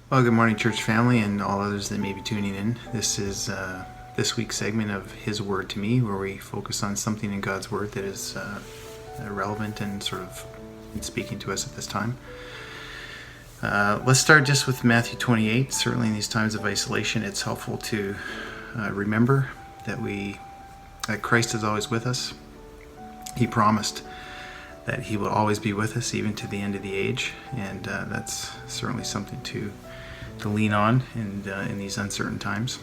Well, good morning, church family, and all others that may be tuning in. This is this week's segment of His Word to Me, where we focus on something in God's Word that is relevant and sort of speaking to us at this time. Let's start just with Matthew 28. Certainly in these times of isolation, it's helpful to remember that Christ is always with us. He promised that He will always be with us, even to the end of the age, and that's certainly something to lean on in these uncertain times.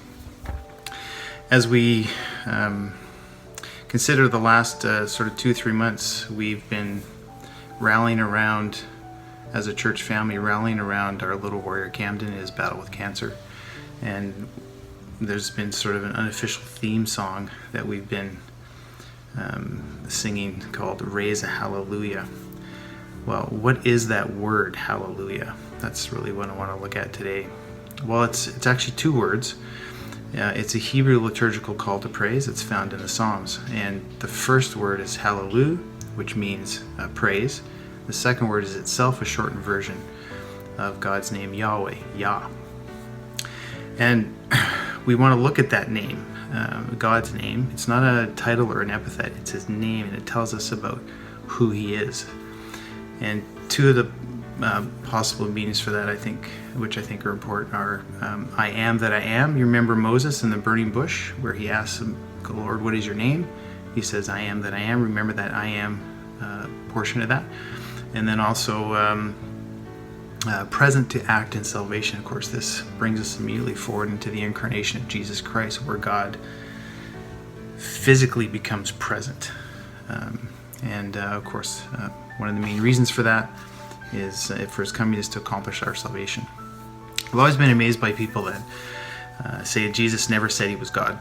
As we consider the last sort of 2-3 months, we've been rallying around, as a church family, rallying around our little warrior Camden in his battle with cancer. And there's been sort of an unofficial theme song that we've been singing called Raise a Hallelujah. Well, what is that word, hallelujah? That's really what I want to look at today. Well, it's actually 2 words. It's a Hebrew liturgical call to praise. It's found in the Psalms. And the first word is hallelujah, which means praise. The second word is itself a shortened version of God's name, Yahweh, Yah. And we want to look at that name, God's name. It's not a title or an epithet. It's His name, and it tells us about who He is. And 2 of the possible meanings for that, which I think are important, are I am that I am. You remember Moses in the burning bush, where he asks the Lord, what is your name? He says, I am that I am. Remember that I am portion of that. And then also present to act in salvation. Of course, this brings us immediately forward into the incarnation of Jesus Christ, where God physically becomes present. Of course, one of the main reasons for that is for His coming is to accomplish our salvation. I've always been amazed by people that say Jesus never said He was God.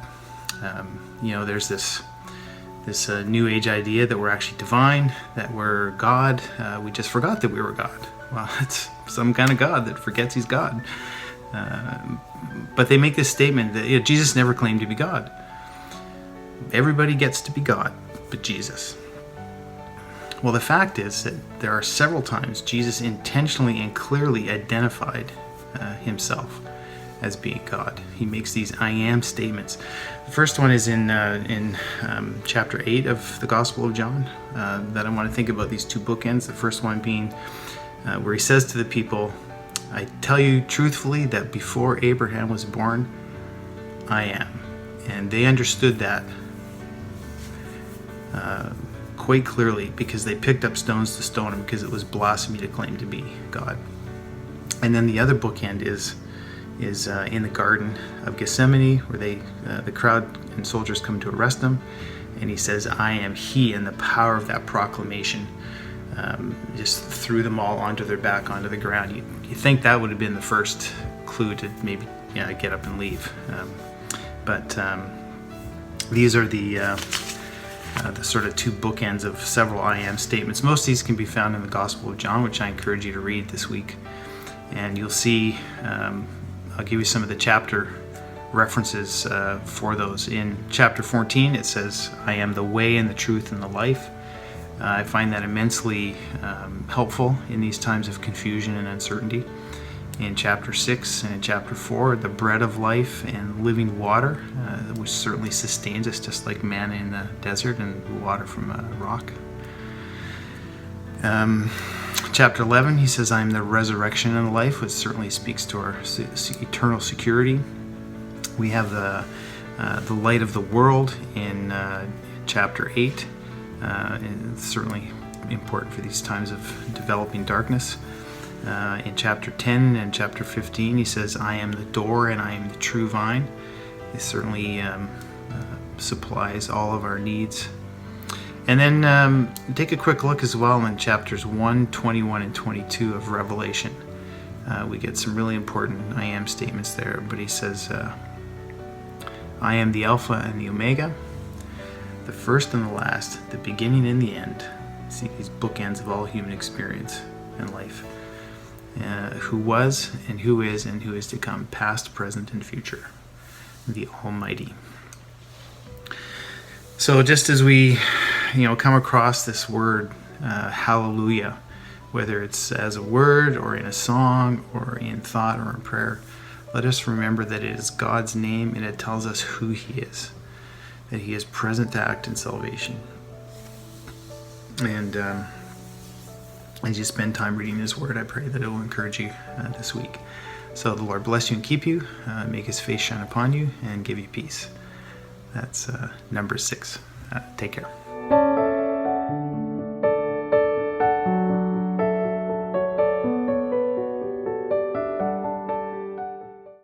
There's this New Age idea that we're actually divine, that we're God. We just forgot that we were God. Well, it's some kind of God that forgets He's God. But they make this statement that Jesus never claimed to be God. Everybody gets to be God, but Jesus. Well, the fact is that there are several times Jesus intentionally and clearly identified Himself as being God. He makes these I am statements. The first one is in chapter 8 of the Gospel of John, that I want to think about these 2 bookends. The first one being where He says to the people, I tell you truthfully that before Abraham was born, I am. And they understood that quite clearly, because they picked up stones to stone Him, because it was blasphemy to claim to be God. And then the other bookend is in the Garden of Gethsemane, where the crowd and soldiers come to arrest Him, and He says, I am He, and the power of that proclamation just threw them all onto their back, onto the ground. You think that would have been the first clue to maybe get up and leave. But these are the sort of 2 bookends of several I am statements. Most of these can be found in the Gospel of John, which I encourage you to read this week. And you'll see, I'll give you some of the chapter references for those. In chapter 14, it says, I am the way and the truth and the life. I find that immensely helpful in these times of confusion and uncertainty. In chapter 6 and in chapter 4, the bread of life and living water, which certainly sustains us, just like manna in the desert and water from a rock. Chapter 11, He says, I am the resurrection and the life, which certainly speaks to our eternal security. We have the light of the world in chapter 8. And it's certainly important for these times of developing darkness. In chapter 10 and chapter 15, He says, I am the door and I am the true vine. It certainly supplies all of our needs. And then take a quick look as well in chapters 1, 21, and 22 of Revelation. We get some really important I am statements there. But He says, I am the Alpha and the Omega, the first and the last, the beginning and the end. See these bookends of all human experience and life. Who was and who is to come, past, present, and future. The Almighty. So just as we come across this word hallelujah, whether it's as a word or in a song or in thought or in prayer. Let us remember that it is God's name and it tells us who He is, that He is present to act in salvation. And as you spend time reading His Word, I pray that it will encourage you this week. So the Lord bless you and keep you, make His face shine upon you, and give you peace. That's number 6. Take care.